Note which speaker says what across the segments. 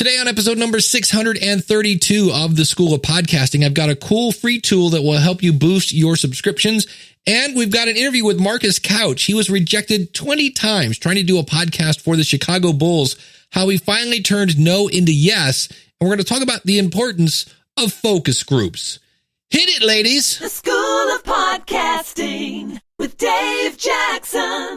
Speaker 1: Today on episode number 632 of the School of Podcasting, I've got a cool free tool that will help you boost your subscriptions. And we've got an interview with Marcus Couch. He was rejected 20 times trying to do a podcast for the Chicago Bulls, how he finally turned no into yes. And we're going to talk about the importance of focus groups. Hit it, ladies.
Speaker 2: The School of Podcasting with Dave Jackson.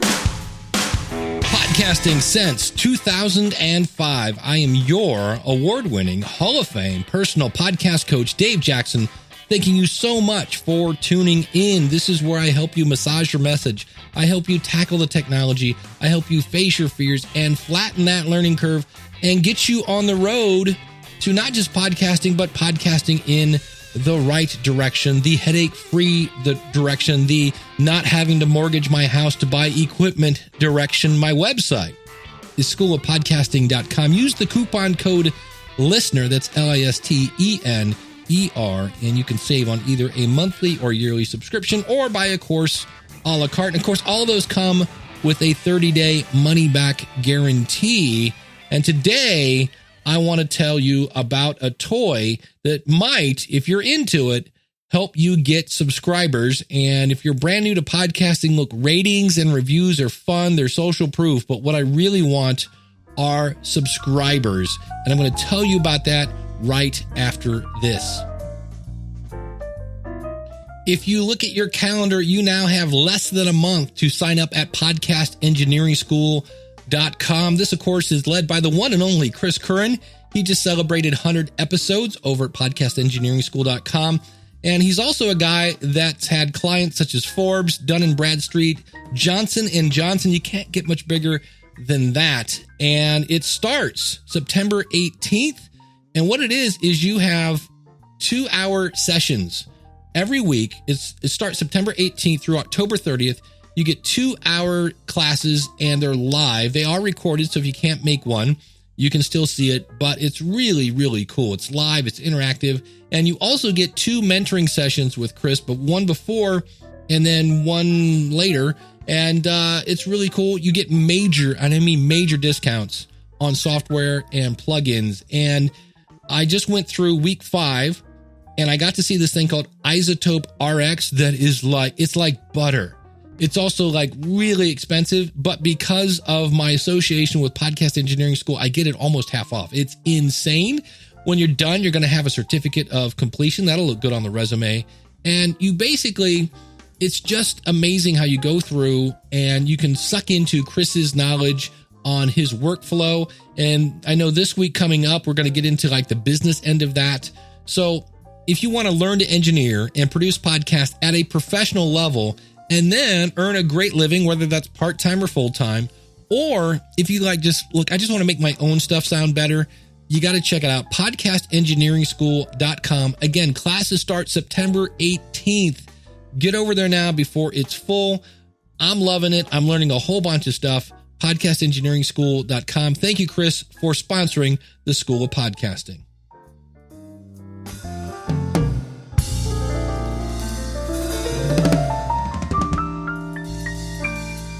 Speaker 1: Podcasting since 2005. I am your award-winning Hall of Fame personal podcast coach, Dave Jackson. Thanking you so much for tuning in. This is where I help you massage your message. I help you tackle the technology. I help you face your fears and flatten that learning curve and get you on the road to not just podcasting, but podcasting in the right direction, the headache-free direction, the not having to mortgage my house to buy equipment direction. My website is schoolofpodcasting.com. Use the coupon code LISTENER, that's LISTENER, and you can save on either a monthly or yearly subscription or buy a course a la carte. And of course, all those come with a 30-day money-back guarantee. And today, I want to tell you about a toy that might, if you're into it, help you get subscribers. And if you're brand new to podcasting, look, ratings and reviews are fun. They're social proof. But what I really want are subscribers. And I'm going to tell you about that right after this. If you look at your calendar, you now have less than a month to sign up at podcastengineeringschool.com. This, of course, is led by the one and only Chris Curran. He just celebrated 100 episodes over at podcastengineeringschool.com. And he's also a guy that's had clients such as Forbes, Dun & Bradstreet, Johnson & Johnson. You can't get much bigger than that. And it starts September 18th. And what it is you have 2-hour sessions every week. It starts September 18th through October 30th. You get 2-hour classes and they're live. They are recorded, so if you can't make one, you can still see it, but it's really, really cool. It's live, it's interactive, and you also get 2 mentoring sessions with Chris, but one before and then one later, and it's really cool. You get major discounts on software and plugins, and I just went through week 5, and I got to see this thing called Isotope RX that is it's like butter. It's also like really expensive, but because of my association with Podcast Engineering School, I get it almost half off. It's insane. When you're done, you're going to have a certificate of completion. That'll look good on the resume. And you basically, it's just amazing how you go through and you can suck into Chris's knowledge on his workflow. And I know this week coming up, we're going to get into like the business end of that. So if you want to learn to engineer and produce podcasts at a professional level, and then earn a great living, whether that's part-time or full-time, or if you like just, look, I just want to make my own stuff sound better, you got to check it out, podcastengineeringschool.com. Again, classes start September 18th. Get over there now before it's full. I'm loving it. I'm learning a whole bunch of stuff. podcastengineeringschool.com. Thank you, Chris, for sponsoring the School of Podcasting.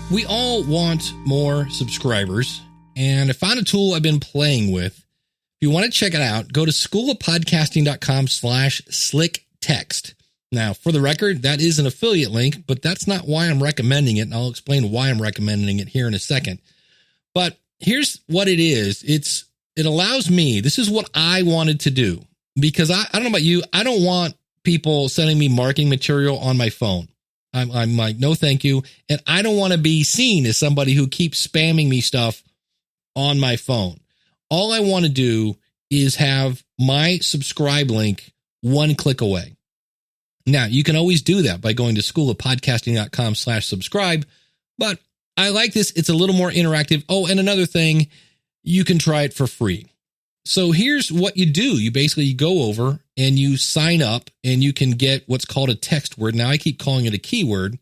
Speaker 1: We all want more subscribers, and I found a tool I've been playing with. If you want to check it out, go to schoolofpodcasting.com/slicktext. Now, for the record, that is an affiliate link, but that's not why I'm recommending it, and I'll explain why I'm recommending it here in a second. But here's what it is. It allows me, this is what I wanted to do, because I don't know about you, I don't want people sending me marketing material on my phone. I'm like, no, thank you. And I don't want to be seen as somebody who keeps spamming me stuff on my phone. All I want to do is have my subscribe link one click away. Now, you can always do that by going to schoolofpodcasting.com/subscribe, but I like this. It's a little more interactive. Oh, and another thing, you can try it for free. So here's what you do. You basically go over and you sign up and you can get what's called a text word. Now I keep calling it a keyword,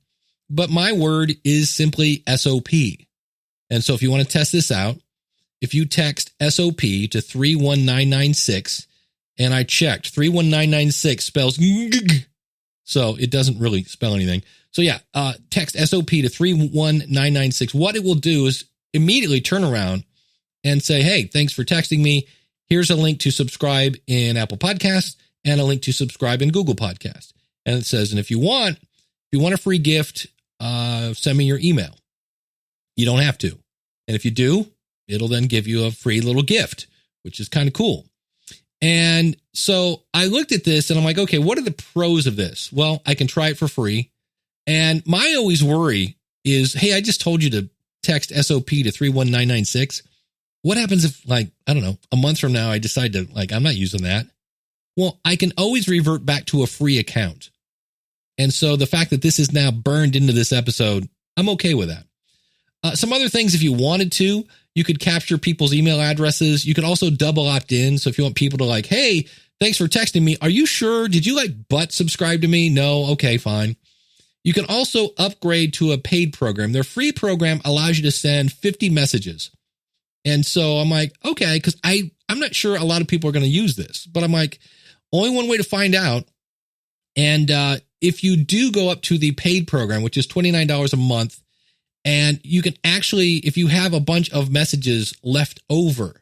Speaker 1: but my word is simply SOP. And so if you want to test this out, if you text SOP to 31996, and I checked 31996 spells so it doesn't really spell anything. So yeah, text SOP to 31996. What it will do is immediately turn around and say, hey, thanks for texting me. here's a link to subscribe in Apple Podcasts and a link to subscribe in Google Podcasts. And it says, and if you want a free gift, send me your email. You don't have to. And if you do, it'll then give you a free little gift, which is kind of cool. And so I looked at this and I'm like, okay, what are the pros of this? Well, I can try it for free. And my always worry is, hey, I just told you to text SOP to 31996. What happens if, like, I don't know, a month from now, I decide to, like, I'm not using that. Well, I can always revert back to a free account. And so the fact that this is now burned into this episode, I'm okay with that. Some other things, if you wanted to, you could capture people's email addresses. You could also double opt in. So if you want people to like, hey, thanks for texting me. Are you sure? Did you but subscribe to me? No. Okay, fine. You can also upgrade to a paid program. Their free program allows you to send 50 messages. And so I'm like, okay, because I'm not sure a lot of people are going to use this, but I'm like, only one way to find out. And if you do go up to the paid program, which is $29 a month, and you can actually, if you have a bunch of messages left over,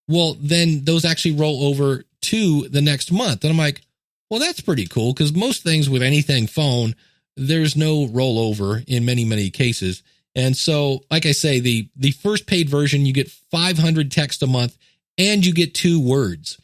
Speaker 1: well, then those actually roll over to the next month. And I'm like, well, that's pretty cool, because most things with anything phone, there's no rollover in many, many cases. And so, like I say, the first paid version, you get 500 text a month and you get 2 words.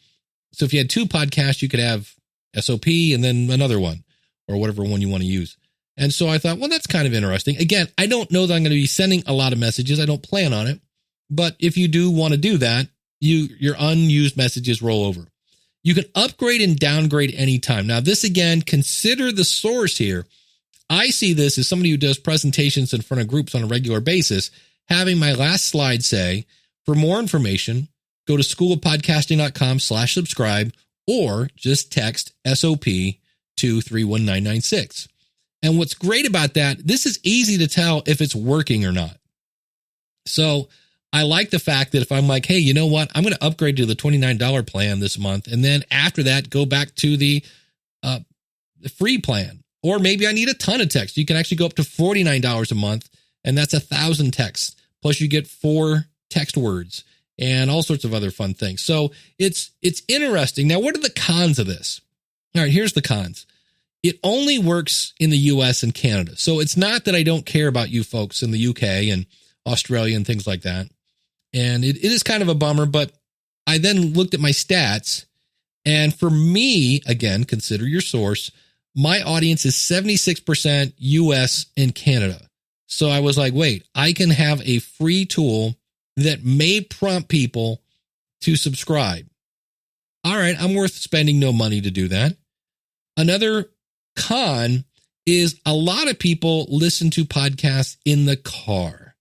Speaker 1: So if you had 2 podcasts, you could have SOP and then another one or whatever one you want to use. And so I thought, well, that's kind of interesting. Again, I don't know that I'm going to be sending a lot of messages. I don't plan on it. But if you do want to do that, your unused messages roll over. You can upgrade and downgrade anytime. Now, this again, consider the source here. I see this as somebody who does presentations in front of groups on a regular basis, having my last slide say, for more information, go to schoolofpodcasting.com/subscribe or just text SOP to 31996. And what's great about that, this is easy to tell if it's working or not. So I like the fact that if I'm like, hey, you know what? I'm going to upgrade to the $29 plan this month. And then after that, go back to the free plan. Or maybe I need a ton of text. You can actually go up to $49 a month. And that's 1,000 texts. Plus you get 4 text words and all sorts of other fun things. So it's interesting. Now, what are the cons of this? All right, here's the cons. It only works in the US and Canada. So it's not that I don't care about you folks in the UK and Australia and things like that. And it is kind of a bummer, but I then looked at my stats. And for me, again, consider your source, my audience is 76% US and Canada. So I was like, wait, I can have a free tool that may prompt people to subscribe. All right, I'm worth spending no money to do that. Another con is a lot of people listen to podcasts in the car.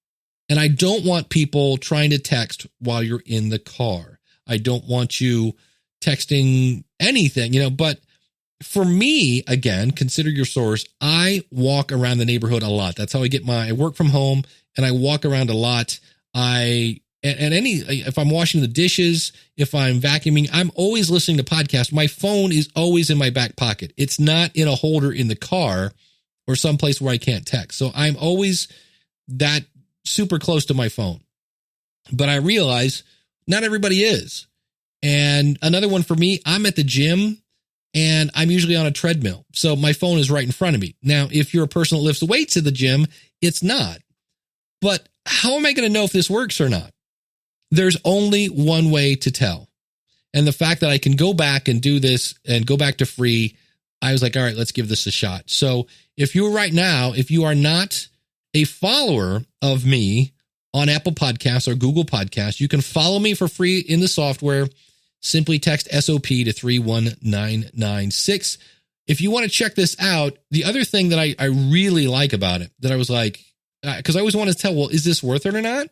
Speaker 1: And I don't want people trying to text while you're in the car. I don't want you texting anything, but for me, again, consider your source. I walk around the neighborhood a lot. That's how I work from home and I walk around a lot. If I'm washing the dishes, if I'm vacuuming, I'm always listening to podcasts. My phone is always in my back pocket. It's not in a holder in the car or someplace where I can't text. So I'm always that super close to my phone. But I realize not everybody is. And another one for me, I'm at the gym and I'm usually on a treadmill. So my phone is right in front of me. Now, if you're a person that lifts weights at the gym, it's not. But how am I going to know if this works or not? There's only one way to tell. And the fact that I can go back and do this and go back to free, I was like, all right, let's give this a shot. So if you are not a follower of me on Apple Podcasts or Google Podcasts, you can follow me for free in the software. Simply text SOP to 31996. If you want to check this out, the other thing that I really like about it, that I was like, because I always want to tell, well, is this worth it or not?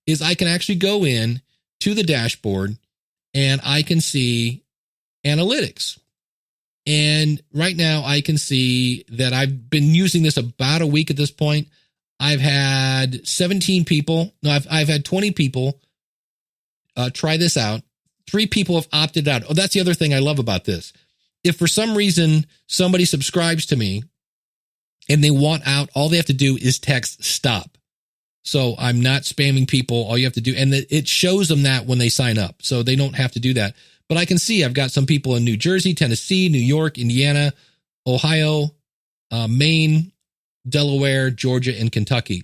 Speaker 1: Is I can actually go in to the dashboard and I can see analytics. And right now I can see that I've been using this about a week at this point. I've had 17 people. No, I've had 20 people try this out. 3 people have opted out. Oh, that's the other thing I love about this. If for some reason somebody subscribes to me and they want out, all they have to do is text stop. So I'm not spamming people. All you have to do, and it shows them that when they sign up. So they don't have to do that. But I can see I've got some people in New Jersey, Tennessee, New York, Indiana, Ohio, Maine, Delaware, Georgia, and Kentucky.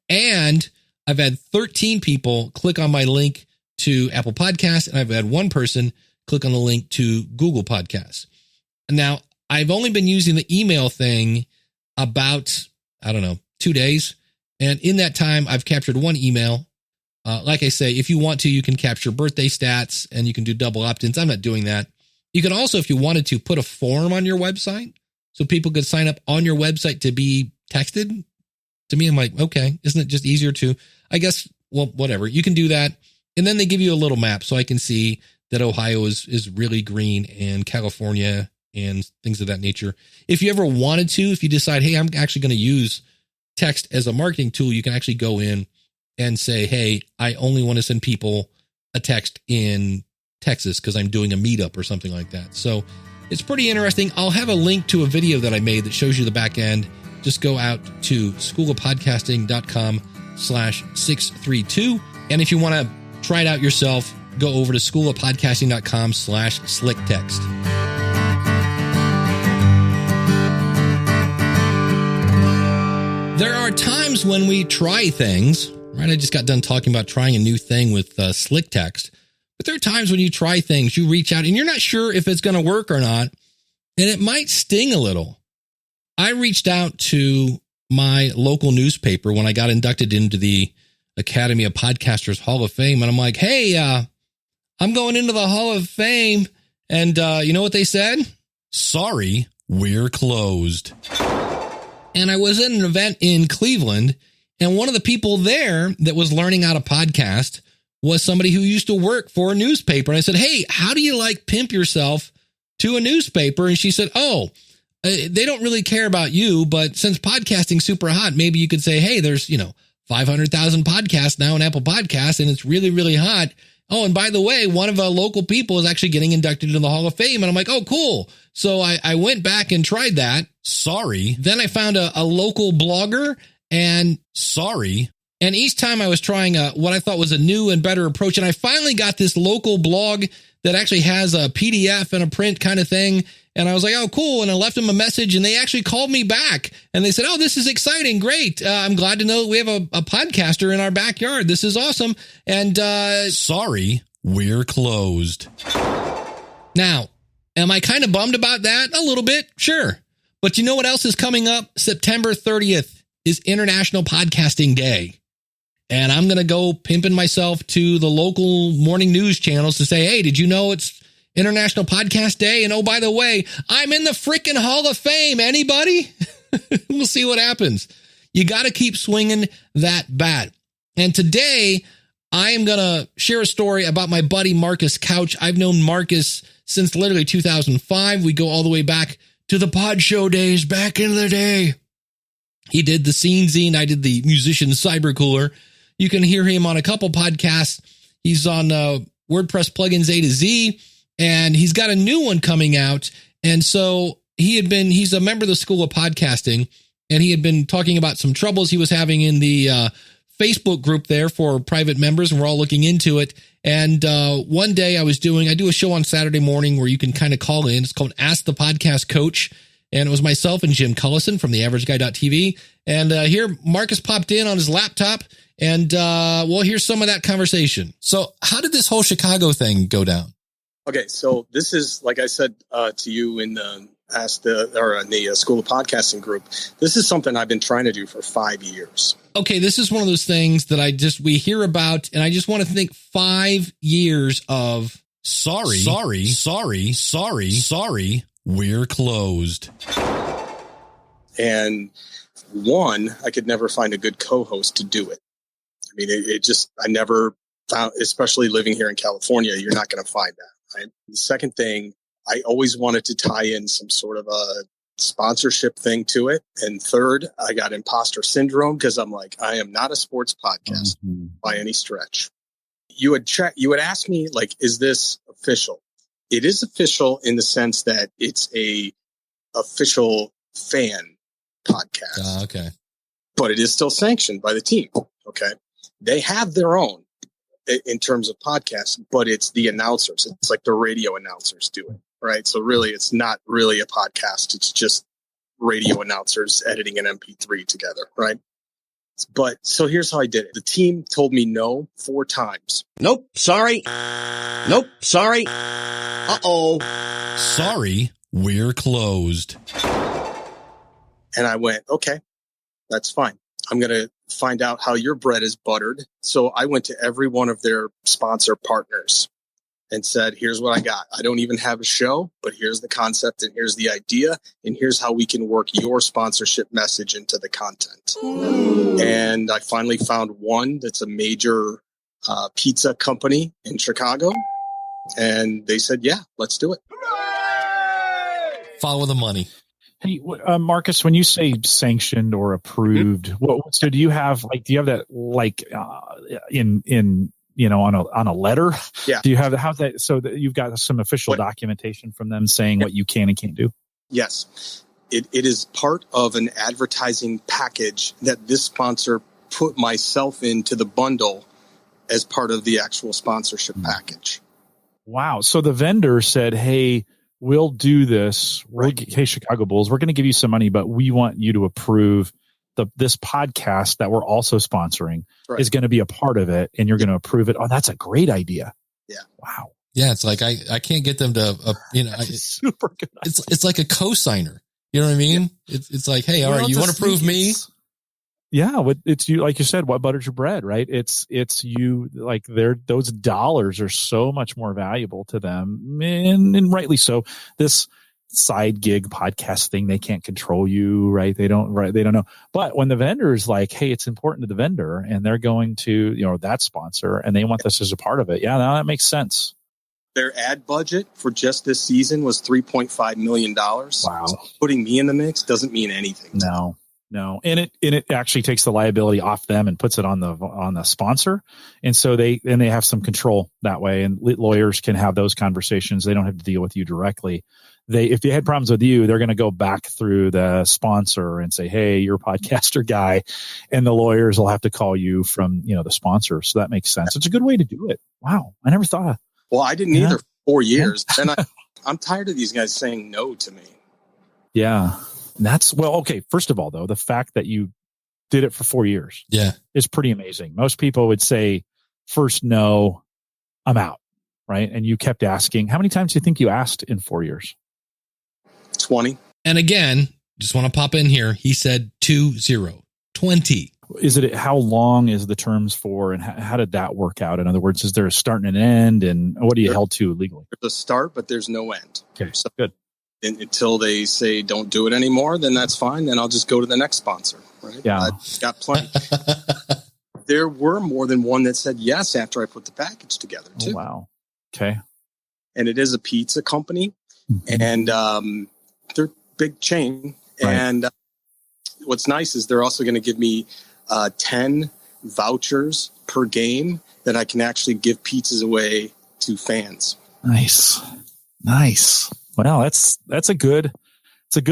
Speaker 1: And I've had 13 people click on my link to Apple Podcasts, and I've had one person click on the link to Google Podcasts. Now, I've only been using the email thing about, 2 days. And in that time, I've captured one email. Like I say, if you want to, you can capture birthday stats and you can do double opt-ins. I'm not doing that. You can also, if you wanted to, put a form on your website so people could sign up on your website to be texted. To me, I'm like, okay, isn't it just easier to, I guess, well, whatever. You can do that. And then they give you a little map so I can see that Ohio is really green and California and things of that nature. If you ever wanted to, if you decide, hey, I'm actually going to use text as a marketing tool, you can actually go in and say, hey, I only want to send people a text in Texas because I'm doing a meetup or something like that. So it's pretty interesting. I'll have a link to a video that I made that shows you the back end. Just go out to schoolofpodcasting.com/632. And if you want to try it out yourself, go over to schoolofpodcasting.com/slicktext. There are times when we try things, right? I just got done talking about trying a new thing with slick text. But there are times when you try things, you reach out and you're not sure if it's going to work or not. And it might sting a little. I reached out to my local newspaper when I got inducted into the Academy of Podcasters Hall of Fame. And I'm like, hey, I'm going into the Hall of Fame. And you know what they said? Sorry, we're closed. And I was at an event in Cleveland, and one of the people there that was learning how to podcast was somebody who used to work for a newspaper. And I said, hey, how do you pimp yourself to a newspaper? And she said, they don't really care about you, but since podcasting's super hot, maybe you could say, hey, there's, 500,000 podcasts now on Apple Podcasts, and it's really, really hot. Oh, and by the way, one of our local people is actually getting inducted into the Hall of Fame. And I'm like, oh, cool. So I went back and tried that. Sorry. Then I found a local blogger and sorry. And each time I was trying what I thought was a new and better approach. And I finally got this local blog that actually has a PDF and a print kind of thing. And I was like, oh, cool. And I left them a message and they actually called me back and they said, oh, this is exciting. Great. I'm glad to know that we have a podcaster in our backyard. This is awesome. And sorry, we're closed. Now, am I kind of bummed about that? A little bit. Sure. But you know what else is coming up? September 30th is International Podcasting Day. And I'm going to go pimping myself to the local morning news channels to say, hey, did you know it's International Podcast Day? And oh, by the way, I'm in the freaking Hall of Fame. Anybody? We'll see what happens. You got to keep swinging that bat. And today I am going to share a story about my buddy, Marcus Couch. I've known Marcus since literally 2005. We go all the way back to the Pod Show days back in the day. He did the Scene Zine. I did the Musician Cyber Cooler. You can hear him on a couple podcasts. He's on WordPress Plugins A to Z. And he's got a new one coming out. And so he's a member of the School of Podcasting, and he had been talking about some troubles he was having in the Facebook group there for private members, and we're all looking into it. And one day I do a show on Saturday morning where you can kind of call in. It's called Ask the Podcast Coach. And it was myself and Jim Cullison from theaverageguy.tv. And here Marcus popped in on his laptop, and here's some of that conversation. So how did this whole Chicago thing go down?
Speaker 3: Okay, so this is, like I said to you in the School of Podcasting group, this is something I've been trying to do for 5 years.
Speaker 1: Okay, this is one of those things that we hear about, and I just want to think 5 years of sorry, we're closed.
Speaker 3: And one, I could never find a good co-host to do it. I mean, I never found, especially living here in California, you're not going to find that. Right? The second thing, I always wanted to tie in some sort of a sponsorship thing to it. And third, I got imposter syndrome because I'm like, I am not a sports podcast by any stretch. You had asked me, like, is this official? It is official in the sense that it's a official fan podcast.
Speaker 1: Okay.
Speaker 3: But it is still sanctioned by the team. Okay. They have their own in terms of podcasts, but it's the announcers. It's like the radio announcers do it, right? So really, it's not really a podcast. It's just radio announcers editing an MP3 together, right? But so here's how I did it. The team told me no 4 times.
Speaker 4: Nope. Sorry. Nope. Sorry. Uh-oh.
Speaker 1: Sorry, we're closed.
Speaker 3: And I went, okay, that's fine. I'm going to find out how your bread is buttered. So I went to every one of their sponsor partners and said, here's what I got. I don't even have a show, but here's the concept and here's the idea. And here's how we can work your sponsorship message into the content. And I finally found one that's a major pizza company in Chicago. And they said, yeah, let's do it.
Speaker 1: Follow the money.
Speaker 5: Hey, Marcus, when you say sanctioned or approved, so do you have that on a letter?
Speaker 3: Yeah.
Speaker 5: Do you have how's that? So that you've got some official documentation from them saying what you can and can't do?
Speaker 3: Yes. It is part of an advertising package that this sponsor put myself into the bundle as part of the actual sponsorship package.
Speaker 5: Wow. So the vendor said, hey, we'll do this.
Speaker 3: Right.
Speaker 5: Hey, Chicago Bulls, we're going to give you some money, but we want you to approve this podcast that we're also sponsoring is going to be a part of it, and you're going to approve it. Oh, that's a great idea.
Speaker 3: Yeah.
Speaker 5: Wow.
Speaker 1: Yeah, it's like I can't get them to
Speaker 5: super good.
Speaker 1: It's like a cosigner. You know what I mean? Yeah. It's like, hey, all right, you want to prove me?
Speaker 5: Yeah, it's you, like you said, what butters your bread, right? It's you, like those dollars are so much more valuable to them, and rightly so. This side gig podcast thing, they can't control you, right? They don't know. But when the vendor is like, hey, it's important to the vendor, and they're going to, that sponsor, and they want this as a part of it. Yeah, now that makes sense.
Speaker 3: Their ad budget for just this season was $3.5 million. Wow. So putting me in the mix doesn't mean anything.
Speaker 5: No. And it actually takes the liability off them and puts it on the sponsor. And so they have some control that way, and lawyers can have those conversations. They don't have to deal with you directly. If they had problems with you, they're going to go back through the sponsor and say, hey, you're a podcaster guy, and the lawyers will have to call you from, the sponsor. So that makes sense. It's a good way to do it. Wow. I never thought.
Speaker 3: Well, I didn't either for 4 years. And I'm tired of these guys saying no to me.
Speaker 5: Yeah. Okay. First of all, though, the fact that you did it for 4 years is pretty amazing. Most people would say first, no, I'm out. Right. And you kept asking. How many times do you think you asked in 4 years?
Speaker 3: 20.
Speaker 1: And again, just want to pop in here. He said 20.
Speaker 5: Is it, how long is the terms for, and how did that work out? In other words, is there a start and an end, and what are you held to legally?
Speaker 3: There's a start, but there's no end.
Speaker 5: Okay.
Speaker 3: So
Speaker 5: good.
Speaker 3: Until they say don't do it anymore, then that's fine. Then I'll just go to the next sponsor. Right.
Speaker 5: Yeah.
Speaker 3: I've got plenty. There were more than one that said yes after I put the package together too.
Speaker 5: Oh, wow. Okay.
Speaker 3: And it is a pizza company, and they're a big chain.
Speaker 5: Right.
Speaker 3: And what's nice is they're also going to give me 10 vouchers per game that I can actually give pizzas away to fans.
Speaker 5: Nice. Well, that's a good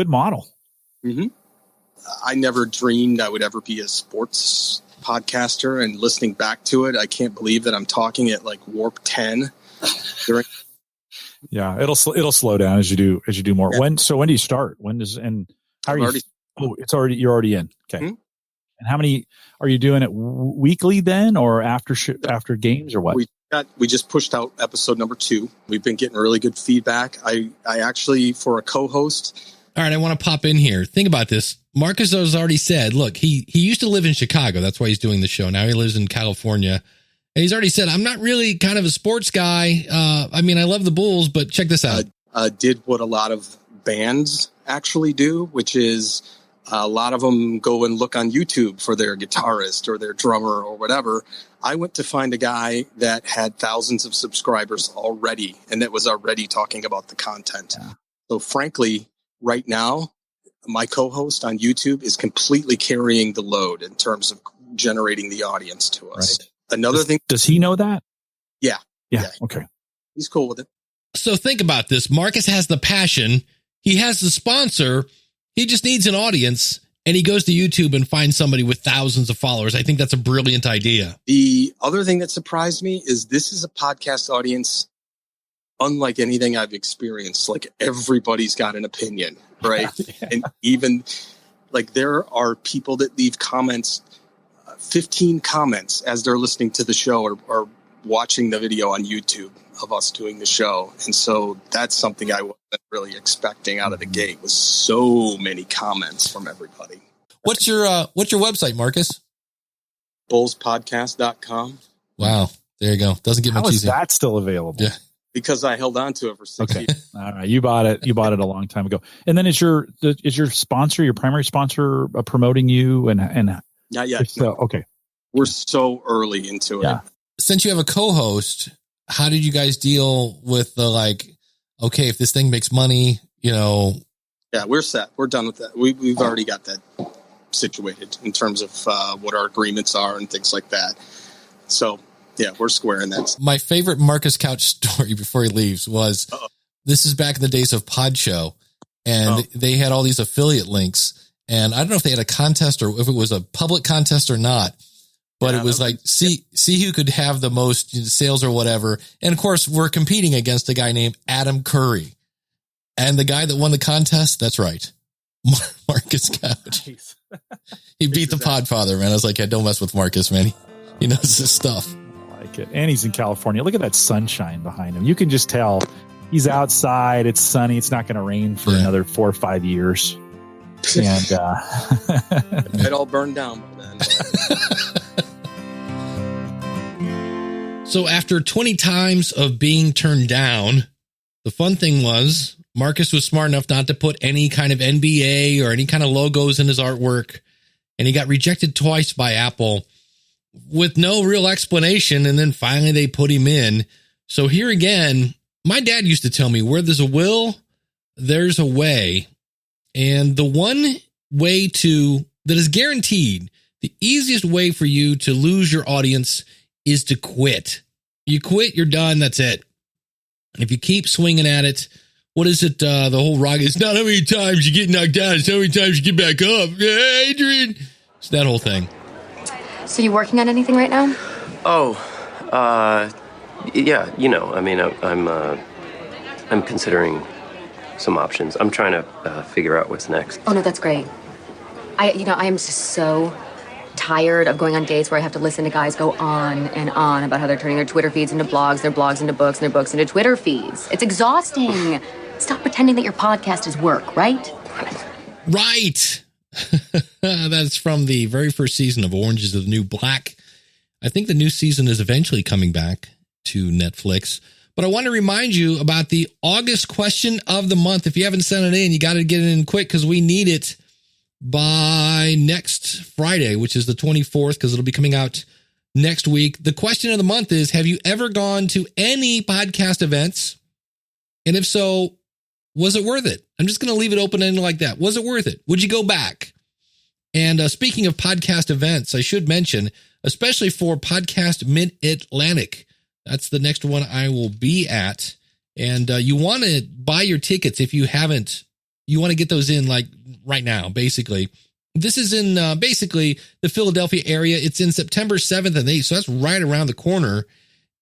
Speaker 5: model.
Speaker 3: Mm-hmm. I never dreamed I would ever be a sports podcaster, and listening back to it, I can't believe that I'm talking at like warp 10.
Speaker 5: Yeah, it'll slow down as you do more. Yeah. When do you start? How are you? You're already in. Okay. Mm-hmm. And how many are you doing it weekly then, or after games, or what?
Speaker 3: We just pushed out episode number 2. We've been getting really good feedback. I actually, for a co-host.
Speaker 1: All right, I want to pop in here. Think about this. Marcus has already said, look, he used to live in Chicago. That's why he's doing the show. Now he lives in California. And he's already said, I'm not really kind of a sports guy. I love the Bulls, but check this out.
Speaker 3: Did what a lot of bands actually do, which is a lot of them go and look on YouTube for their guitarist or their drummer or whatever. I went to find a guy that had thousands of subscribers already, and that was already talking about the content. Yeah. So frankly, right now, my co-host on YouTube is completely carrying the load in terms of generating the audience to us. Right. Another thing.
Speaker 5: Does he know that?
Speaker 3: Yeah.
Speaker 5: Okay.
Speaker 3: He's cool with it.
Speaker 1: So think about this. Marcus has the passion. He has the sponsor. He just needs an audience. and he goes to YouTube and finds somebody with thousands of followers. I think that's a brilliant idea.
Speaker 3: The other thing that surprised me is this is a podcast audience unlike anything I've experienced. Like everybody's got an opinion, right? And even like there are people that leave comments, 15 comments as they're listening to the show or watching the video on YouTube of us doing the show. And so that's something I wasn't really expecting out of the gate, was so many comments from everybody.
Speaker 1: What's your website, Marcus?
Speaker 3: bullspodcast.com.
Speaker 1: Wow. There you go. Doesn't get much easier.
Speaker 5: How is that still available?
Speaker 1: Yeah.
Speaker 3: Because I held on to it for 6 years.
Speaker 5: All right. You bought it a long time ago. And then is your sponsor, your primary sponsor, promoting you and
Speaker 3: Not yet.
Speaker 5: So, okay.
Speaker 3: We're so early into it.
Speaker 1: Since you have a co-host, how did you guys deal with the okay, if this thing makes money, Yeah,
Speaker 3: we're set. We're done with that. We've already got that situated in terms of what our agreements are and things like that. So, yeah, we're square in that.
Speaker 1: My favorite Marcus Couch story before he leaves was, this is back in the days of Pod Show, and they had all these affiliate links. And I don't know if they had a contest or if it was a public contest or not, but it was like, see who could have the most sales or whatever. And of course, we're competing against a guy named Adam Curry. And the guy that won the contest, that's right, Marcus Couch.
Speaker 5: Nice.
Speaker 1: He beat the Podfather, man. I was like, yeah, don't mess with Marcus, man. He knows his stuff.
Speaker 5: I like it. And he's in California. Look at that sunshine behind him. You can just tell he's outside. It's sunny. It's not going to rain for another 4 or 5 years. And
Speaker 3: it all burned down by then.
Speaker 1: So after 20 times of being turned down, the fun thing was Marcus was smart enough not to put any kind of NBA or any kind of logos in his artwork. And he got rejected twice by Apple with no real explanation. And then finally they put him in. So here again, my dad used to tell me, where there's a will, there's a way. And the one way that is guaranteed, the easiest way for you to lose your audience is to quit. You quit, you're done, that's it. If you keep swinging at it, what is it? The whole rock, it's not how many times you get knocked down, it's how many times you get back up. Yeah, Adrian. It's that whole thing.
Speaker 6: So you working on anything right now?
Speaker 7: Yeah, I'm considering some options. I'm trying to figure out what's next.
Speaker 6: Oh, no, that's great. I am just so tired of going on dates where I have to listen to guys go on and on about how they're turning their Twitter feeds into blogs, their blogs into books, and their books into Twitter feeds. It's exhausting. Stop pretending that your podcast is work, right?
Speaker 1: Right. That's from the very first season of Orange is the New Black. I think the new season is eventually coming back to Netflix. But I want to remind you about the August question of the month. If you haven't sent it in, you got to get it in quick because we need it by next Friday, which is the 24th, because it'll be coming out next week. The question of the month is, have you ever gone to any podcast events? And if so, was it worth it? I'm just going to leave it open-ended like that. Was it worth it? Would you go back? And speaking of podcast events, I should mention, especially for Podcast Mid-Atlantic, that's the next one I will be at. And you want to buy your tickets if you haven't. You want to get those in like right now, basically. This is in basically the Philadelphia area. It's in September 7th and 8th. So that's right around the corner.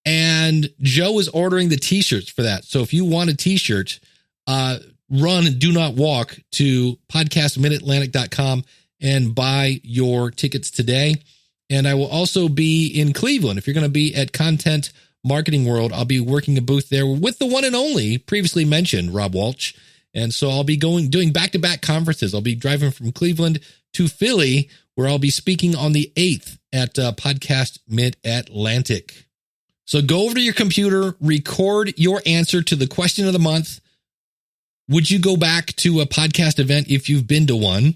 Speaker 1: And Joe is ordering the t-shirts for that. So if you want a t-shirt, run and do not walk to podcastmidatlantic.com and buy your tickets today. And I will also be in Cleveland. If you're going to be at Content Marketing World, I'll be working a booth there with the one and only previously mentioned Rob Walch. And so I'll be doing back-to-back conferences. I'll be driving from Cleveland to Philly, where I'll be speaking on the 8th at Podcast Mid-Atlantic. So go over to your computer, record your answer to the question of the month. Would you go back to a podcast event if you've been to one?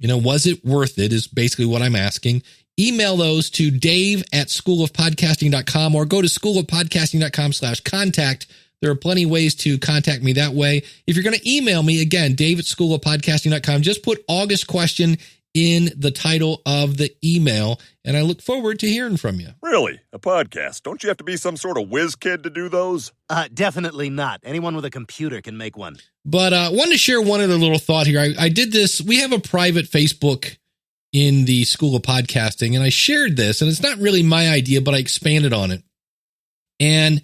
Speaker 1: Was it worth it is basically what I'm asking. Email those to dave@schoolofpodcasting.com or go to schoolofpodcasting.com/contact. There are plenty of ways to contact me that way. If you're going to email me, again, dave@schoolofpodcasting.com, just put August question in the title of the email, and I look forward to hearing from you.
Speaker 8: Really? A podcast? Don't you have to be some sort of whiz kid to do those?
Speaker 9: Definitely not. Anyone with a computer can make one.
Speaker 1: But I wanted to share one other little thought here. I did this. We have a private Facebook in the School of Podcasting, and I shared this, and it's not really my idea, but I expanded on it. And,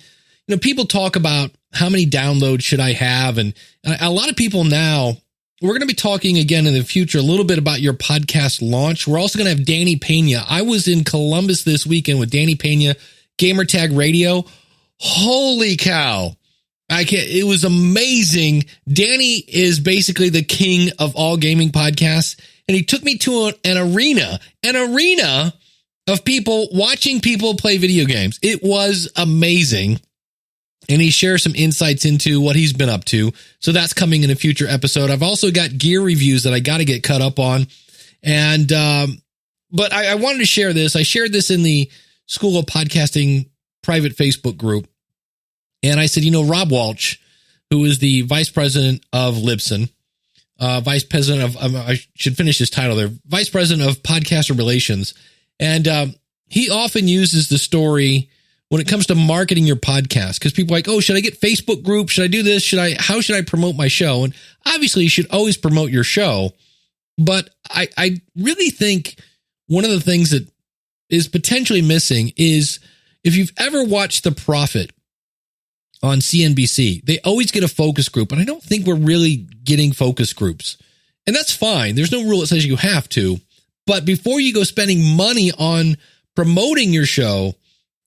Speaker 1: people talk about how many downloads should I have, and a lot of people now, we're going to be talking again in the future a little bit about your podcast launch. We're also going to have Danny Pena. I was in Columbus this weekend with Danny Pena, Gamertag Radio. Holy cow. It was amazing. Danny is basically the king of all gaming podcasts. And he took me to an arena of people watching people play video games. It was amazing. And he shares some insights into what he's been up to. So that's coming in a future episode. I've also got gear reviews that I got to get caught up on. And, but I wanted to share this. I shared this in the School of Podcasting private Facebook group. And I said, Rob Walch, who is the vice president of Libsyn, vice president of, I should finish his title there, vice president of podcaster relations. And, he often uses the story when it comes to marketing your podcast, because people are like, oh, should I get Facebook group? Should I do this? How should I promote my show? And obviously you should always promote your show. But I really think one of the things that is potentially missing is if you've ever watched The Prophet on CNBC, they always get a focus group. And I don't think we're really getting focus groups. And that's fine. There's no rule that says you have to. But before you go spending money on promoting your show,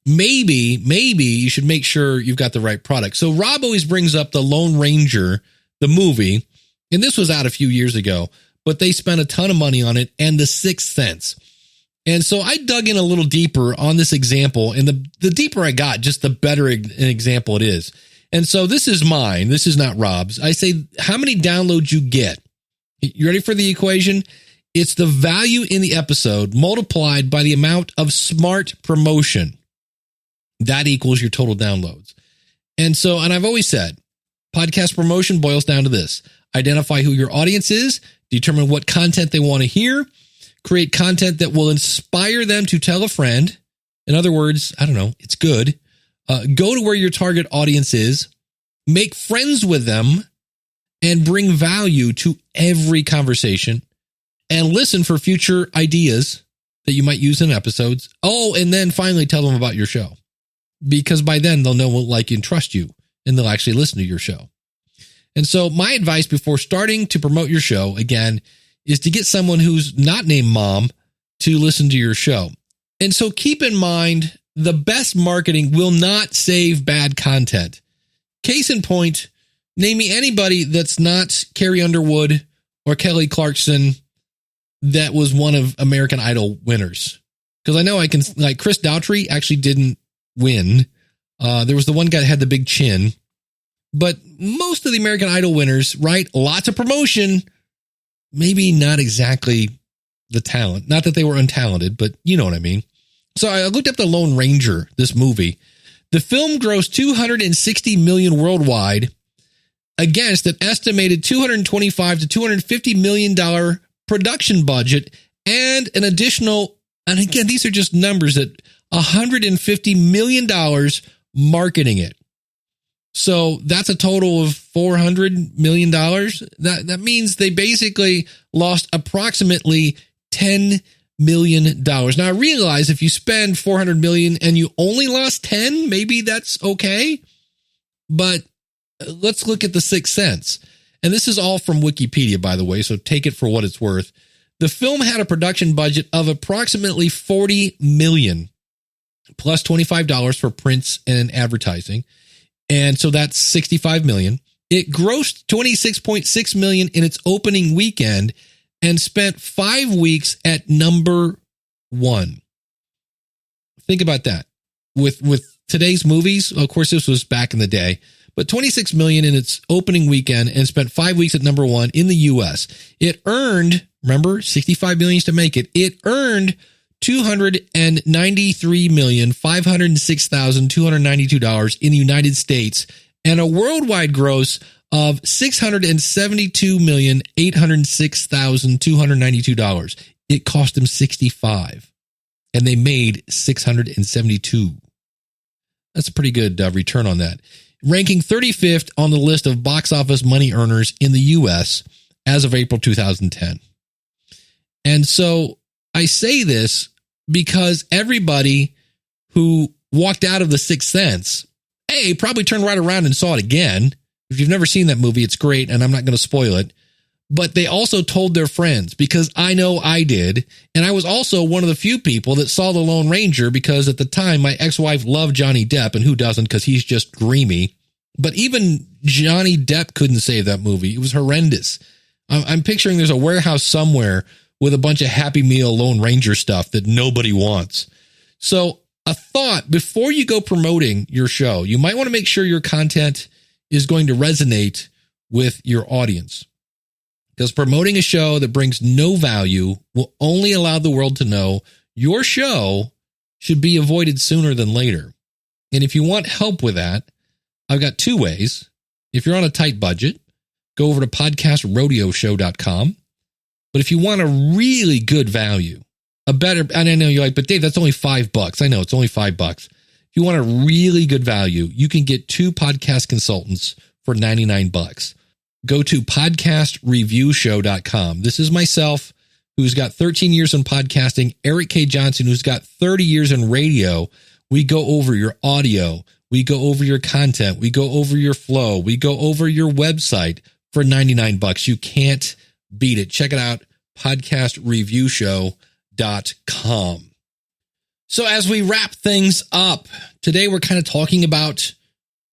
Speaker 1: maybe you should make sure you've got the right product. So Rob always brings up The Lone Ranger, the movie, and this was out a few years ago, but they spent a ton of money on it, and The Sixth Sense. And so I dug in a little deeper on this example, and the deeper I got, just the better an example it is. And so this is mine. This is not Rob's. I say, how many downloads you get? You ready for the equation? It's the value in the episode multiplied by the amount of smart promotion. That equals your total downloads. And I've always said, podcast promotion boils down to this: identify who your audience is, determine what content they want to hear, create content that will inspire them to tell a friend. In other words, I don't know, it's good. Go to where your target audience is, make friends with them, and bring value to every conversation, and listen for future ideas that you might use in episodes. Oh, and then finally tell them about your show, because by then they'll know, like, and trust you, and they'll actually listen to your show. And so my advice before starting to promote your show, again, is to get someone who's not named Mom to listen to your show. And so keep in mind, the best marketing will not save bad content. Case in point, name me anybody that's not Carrie Underwood or Kelly Clarkson that was one of American Idol winners. Because I know I can, like, Chris Daughtry actually didn't win. There was the one guy that had the big chin. But most of the American Idol winners, right? Lots of promotion. Maybe not exactly the talent. Not that they were untalented, but you know what I mean. So I looked up The Lone Ranger, this movie. The film grossed $260 million worldwide against an estimated $225 to $250 million production budget, and an additional, and again, these are just numbers, at $150 million marketing it. So that's a total of $400 million. That means they basically lost approximately $10 million. Now I realize if you spend $400 million and you only lost 10, maybe that's okay. But let's look at The Sixth Sense. And this is all from Wikipedia, by the way, so take it for what it's worth. The film had a production budget of approximately $40 million, plus $25 for prints and advertising. And so that's $65 million. It grossed $26.6 million in its opening weekend and spent 5 weeks at number 1. Think about that. With today's movies, of course, this was back in the day, but $26 million in its opening weekend and spent 5 weeks at number 1 in the U.S. It earned, remember, $65 million to make it. It earned $293,506,292 in the United States, and a worldwide gross of $672,806,292. It cost them $65, and they made $672. That's a pretty good return on that. Ranking 35th on the list of box office money earners in the U.S. as of April 2010. And so I say this because everybody who walked out of The Sixth Sense, probably turned right around and saw it again. If you've never seen that movie, it's great, and I'm not going to spoil it. But they also told their friends, because I know I did. And I was also one of the few people that saw The Lone Ranger because at the time my ex-wife loved Johnny Depp, and who doesn't, because he's just dreamy. But even Johnny Depp couldn't save that movie. It was horrendous. I'm picturing there's a warehouse somewhere with a bunch of Happy Meal Lone Ranger stuff that nobody wants. So a thought, before you go promoting your show, you might want to make sure your content is going to resonate with your audience. Because promoting a show that brings no value will only allow the world to know your show should be avoided sooner than later. And if you want help with that, I've got two ways. If you're on a tight budget, go over to podcastrodeoshow.com. But if you want a really good value, and I know you're like, but Dave, that's only $5. I know it's only $5. If you want a really good value, you can get 2 podcast consultants for $99. Go to podcastreviewshow.com. This is myself, who's got 13 years in podcasting, Eric K. Johnson, who's got 30 years in radio. We go over your audio. We go over your content. We go over your flow. We go over your website for $99. You can't beat it. Check it out, podcastreviewshow.com. So as we wrap things up, today we're kind of talking about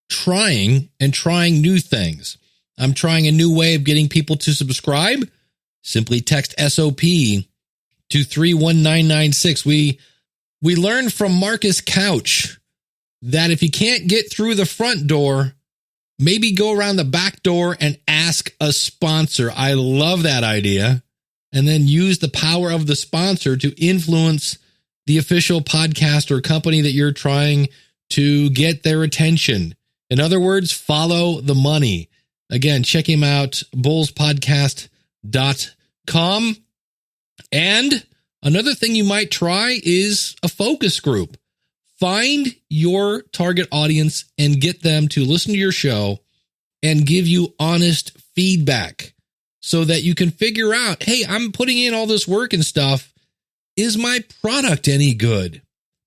Speaker 1: trying new things. I'm trying a new way of getting people to subscribe. Simply text SOP to 31996. We learned from Marcus Couch that if you can't get through the front door, maybe go around the back door and ask a sponsor. I love that idea. And then use the power of the sponsor to influence the official podcast or company that you're trying to get their attention. In other words, follow the money. Again, check him out, bullspodcast.com. And another thing you might try is a focus group. Find your target audience and get them to listen to your show and give you honest feedback so that you can figure out, hey, I'm putting in all this work and stuff. Is my product any good?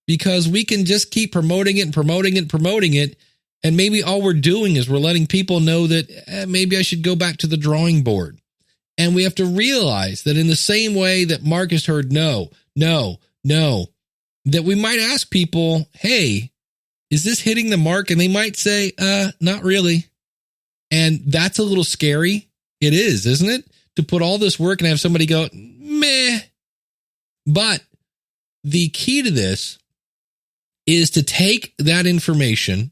Speaker 1: Because we can just keep promoting it and promoting it and promoting it. And maybe all we're doing is we're letting people know that maybe I should go back to the drawing board. And we have to realize that in the same way that Marcus heard no, that we might ask people, hey, is this hitting the mark? And they might say, not really. And that's a little scary. It is, isn't it? To put all this work and have somebody go, meh. But the key to this is to take that information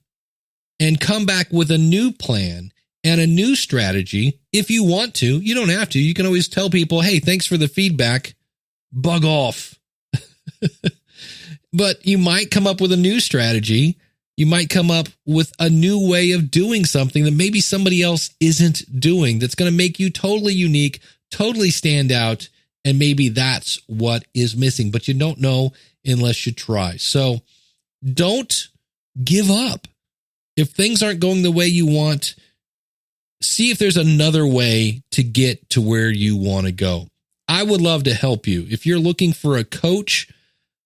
Speaker 1: and come back with a new plan and a new strategy. If you want to, you don't have to. You can always tell people, hey, thanks for the feedback. Bug off. But you might come up with a new strategy. You might come up with a new way of doing something that maybe somebody else isn't doing that's going to make you totally unique, totally stand out. And maybe that's what is missing, but you don't know unless you try. So don't give up. If things aren't going the way you want, see if there's another way to get to where you want to go. I would love to help you. If you're looking for a coach,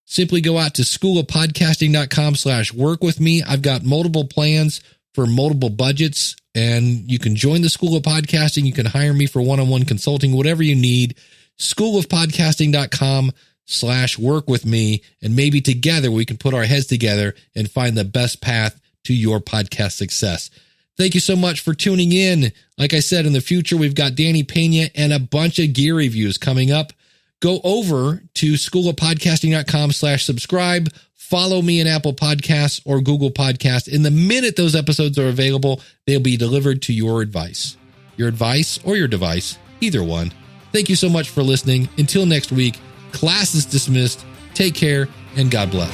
Speaker 1: simply go out to schoolofpodcasting.com/work with me. I've got multiple plans for multiple budgets, and you can join the School of Podcasting. You can hire me for one-on-one consulting, whatever you need. schoolofpodcasting.com/work with me. And maybe together we can put our heads together and find the best path to your podcast success. Thank you so much for tuning in. Like I said, in the future, we've got Danny Pena and a bunch of gear reviews coming up. Go over to schoolofpodcasting.com/subscribe. Follow me in Apple Podcasts or Google Podcasts. In the minute those episodes are available, they'll be delivered to your advice or your device, either one. Thank you so much for listening. Until next week, class is dismissed. Take care and God bless.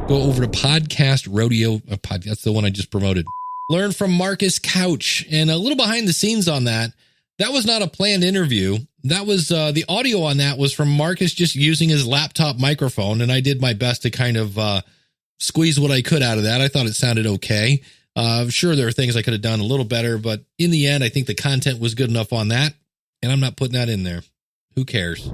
Speaker 1: Go over to Podcast Rodeo. That's the one I just promoted. Learn from Marcus Couch. And a little behind the scenes on that. That was not a planned interview. That was the audio on that was from Marcus just using his laptop microphone. And I did my best to kind of squeeze what I could out of that. I thought it sounded okay. Sure, there are things I could have done a little better, but in the end, I think the content was good enough on that. And I'm not putting that in there. Who cares?